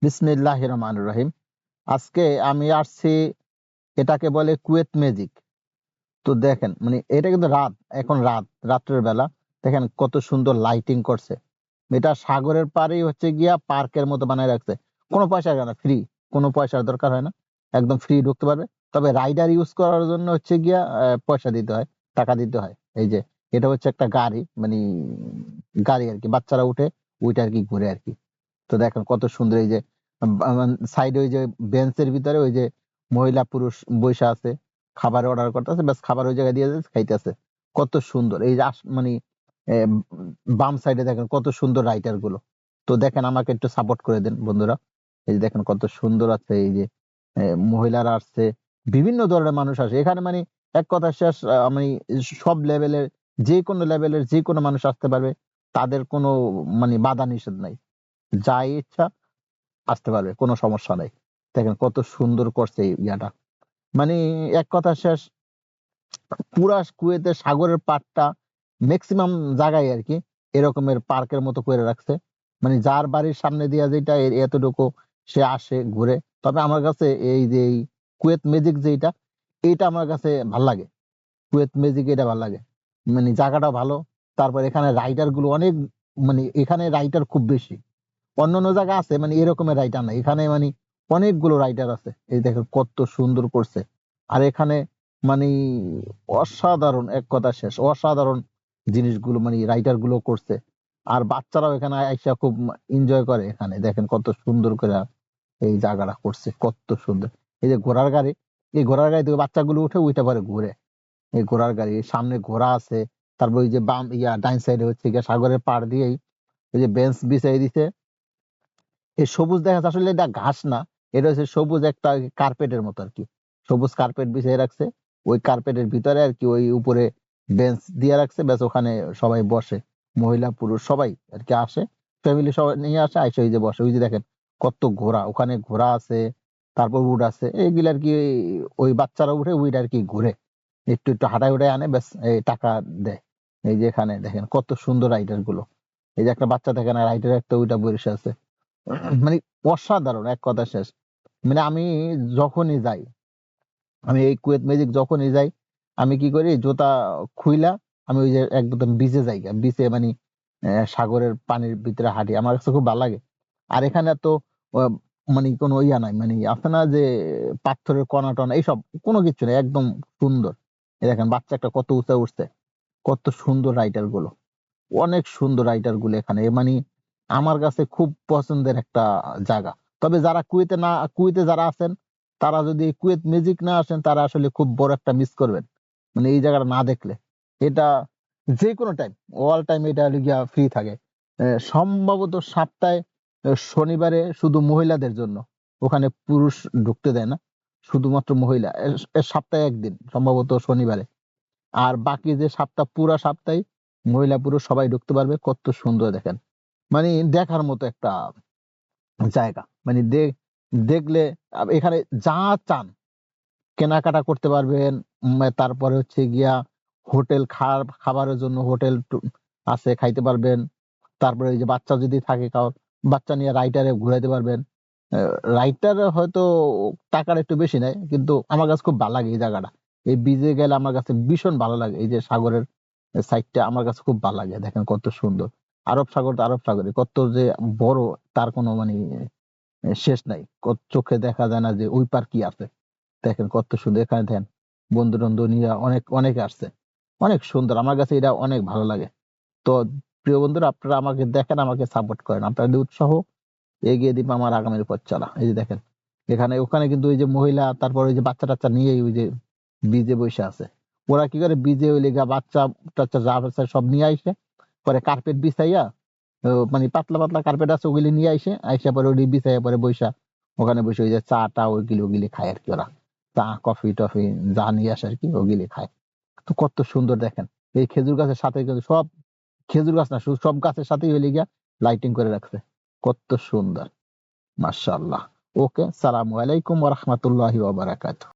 বিসমিল্লাহির রহমানির রহিম। আজকে আমি আসছি, এটাকে বলে কুয়েত ম্যাজিক। তো দেখেন এটা কিন্তু রাত, এখন রাত্রের বেলা। দেখেন কত সুন্দর লাইটিং করছে। এটা সাগরের পাড়েই হচ্ছে গিয়া পার্কের মতো বানায় রাখছে। কোনো পয়সা লাগে না, ফ্রি। কোনো পয়সার দরকার হয় না, একদম ফ্রি ঢুকতে পারবে। তবে রাইডার ইউজ করার জন্য হচ্ছে গিয়া পয়সা দিতে হয়, টাকা দিতে হয়। এই যে এটা হচ্ছে একটা গাড়ি, গাড়ি আর কি, বাচ্চারা উঠে ওইটা আর কি ঘুরে আর কি। তো দেখেন কত সুন্দর। এই যে সাইডে ওই যে বেঞ্চের ভিতরে ওই যে মহিলা পুরুষ বৈশা আছে, খাবার অর্ডার করতেছে, ব্যাস খাবার ওই জায়গায় দিয়ে যাচ্ছে, খাইতেছে। কত সুন্দর। এই যে বাম সাইডে দেখেন কত সুন্দর রাইটার গুলো। তো দেখেন আমাকে একটু সাপোর্ট করে দেন বন্ধুরা। এই যে দেখেন কত সুন্দর আছে। এই যে মহিলারা আসছে, বিভিন্ন ধরনের মানুষ আসে এখানে। এক কথা শেষ, সব লেভেলের, যে কোনো মানুষ আসতে পারবে। তাদের কোনো বাধা নিষেধ নাই, যাই ইচ্ছা আসতে পারবে, কোনো সমস্যা নাই। দেখেন কত সুন্দর করছে এই ইয়াটা। মানে এক কথা শেষ, পুরা কুয়েতের সাগরের পাড়টা ম্যাক্সিমাম জায়গায় আর কি এরকমের পার্কের মতো করে রাখছে। যার বাড়ির সামনে দিয়া যেটা এতটুকু সে আসে ঘুরে। তবে আমার কাছে এই যে এই কুয়েত ম্যাজিক যেটা, এইটা আমার কাছে ভাল লাগে। কুয়েত ম্যাজিক এটা ভাল লাগে, জায়গাটা ভালো। তারপর এখানে রাইডার গুলো অনেক, এখানে রাইডার খুব বেশি। অন্যান্য জায়গা আছে এরকমের রাইটার নাই, এখানে অনেকগুলো রাইটার আছে। এই দেখো কত সুন্দর করছে। আর এখানে মানে অসাধারণ, এক কথা শেষ, অসাধারণ জিনিসগুলো রাইটার গুলো করছে। আর বাচ্চারাও এখানে আইসা খুব এনজয় করে। এখানে দেখেন কত সুন্দর করে এই জায়গাটা করছে, কত সুন্দর। এই যে ঘোড়ার গাড়ি, এই ঘোড়ার গাড়ি থেকে বাচ্চাগুলো উঠে উইটা পারে ঘুরে। এই ঘোড়ার গাড়ি, সামনে ঘোড়া আছে। তারপর ওই যে বাম ডাইন সাইডে হচ্ছে গিয়ে সাগরের পাড় দিয়েই ওই যে বেঞ্চ বিছাই দিছে। এই সবুজ দেখা যাচ্ছে, আসলে এটা ঘাস না, এটা হচ্ছে সবুজ একটা কার্পেটের মতো আর কি। সবুজ কার্পেট বিছিয়ে রাখছে। ওই কার্পেটের ভিতরে আর কি ওই উপরে বেঞ্চ দিয়ে রাখছে, ব্যাস ওখানে সবাই বসে। মহিলা পুরুষ সবাই আর কি আসে, ফ্যামিলি সবাই নিয়ে আসে, আইসে ওই যে বসে। ওই যে দেখেন কত ঘোড়া, ওখানে ঘোড়া আছে। তারপর উড আছে, এইগুলো আর কি। ওই বাচ্চারা উঠে উইড আর কি ঘুরে, একটু একটু হাঁটায় উঠায় আনে, ব্যাস এই টাকা দেয়। এই যে এখানে দেখেন কত সুন্দর রাইডার গুলো। এই যে একটা বাচ্চা দেখেন রাইডার একটা ওইটা বসে আছে। মানে অসাধারণ, এক কথা শেষ। আমি যখনই যাই, আমি এই কুয়েত ম্যাজিক যখনই যাই, আমি কি করি, জুতা খুইলা আমি ওই যে একদম বিচে যাই, বিচে সাগরের পানির ভিতরে হাঁটি, আমার কাছে খুব ভালো লাগে। আর এখানে তো আহ, কোনো ইয়া নাই, আছে না যে পাথরের কণা টনা এইসব, কোনো কিছু নেই, একদম সুন্দর। এই দেখেন বাচ্চা একটা কত উঁচা উঠছে, কত সুন্দর রাইটার গুলো, অনেক সুন্দর রাইটার গুলো এখানে। আমার কাছে খুব পছন্দের একটা জায়গা। তবে যারা কুয়েতে যারা আছেন, তারা যদি কুয়েত ম্যাজিক না আসেন, তারা আসলে খুব বড় একটা মিস করবেন। এই জায়গাটা না দেখলে। এটা যে কোনো টাইম, অল টাইম এটা গিয়া ফ্রি থাকে। সম্ভবত সপ্তাহে শনিবারে শুধু মহিলাদের জন্য, ওখানে পুরুষ ঢুকতে দেয় না, শুধুমাত্র মহিলা। সপ্তাহে একদিন সম্ভবত শনিবারে। আর বাকি যে সপ্তাহ, পুরা সপ্তাহে মহিলা পুরুষ সবাই ঢুকতে পারবে। কত সুন্দর দেখেন, দেখার মতো একটা জায়গা। দেখলে এখানে যা চান কেনাকাটা করতে পারবেন। তারপরে হচ্ছে গিয়া হোটেল, খাবারের জন্য হোটেল আছে, খাইতে পারবেন। তারপরে এই যে বাচ্চা যদি থাকে কারোর, বাচ্চা নিয়ে রাইটারে ঘুরাইতে পারবেন। রাইটার হয়তো টাকার একটু বেশি নেয়, কিন্তু আমার কাছে খুব ভালো লাগে এই জায়গাটা। এই বিচে গেলে আমার কাছে ভীষণ ভালো লাগে। এই যে সাগরের সাইডটা আমার কাছে খুব ভালো লাগে। দেখেন কত সুন্দর। আরব সাগর তো আরব সাগরে কত যে বড়, তার কোনো শেষ নাই। চোখে দেখা যায় না যে ওই পার কি আছে। দেখেন কত সুন্দর। এখানে দেখেন বন্ধু টন্ধু নিয়ে অনেকে আসছে, অনেক সুন্দর। আমার কাছে এটা অনেক ভালো লাগে। তো প্রিয় বন্ধুরা, আপনারা আমাকে দেখেন, আমাকে সাপোর্ট করেন, আপনাদের উৎসাহ এগিয়ে দিবে আমার আগামীর পথ চলা। এই যে দেখেন ওখানে কিন্তু ওই যে মহিলা, তারপর ওই যে বাচ্চা টাচ্চা নিয়ে ওই যে বীজে বসে আছে। ওরা কি করে, বীজে ওই লেগা বাচ্চা টাচ্চা যা আছে সব নিয়ে আইসে, পরে কার্পেট বিছাইয়া, পাতলা পাতলা কার্পেট আছে, ওগুলি নিয়ে আইসে, আইসা পরে ওগুলি বিছাইয়া পরে বৈশা, ওখানে বসে ওই যে চা টা ওইগুলি খায় আর কি ওরা। চা কফি টফি যা নিয়ে আসে আর কি ওগুলি খায়। তো কত সুন্দর দেখেন। এই খেজুর গাছের সাথে কিন্তু সব, খেজুর গাছ না শুধু, সব গাছের সাথেই হইলে গিয়া লাইটিং করে রাখছে। কত সুন্দর, মাশাআল্লাহ। ওকে, সালামু আলাইকুম ওয়া রাহমাতুল্লাহি ওয়া বারাকাতুহু।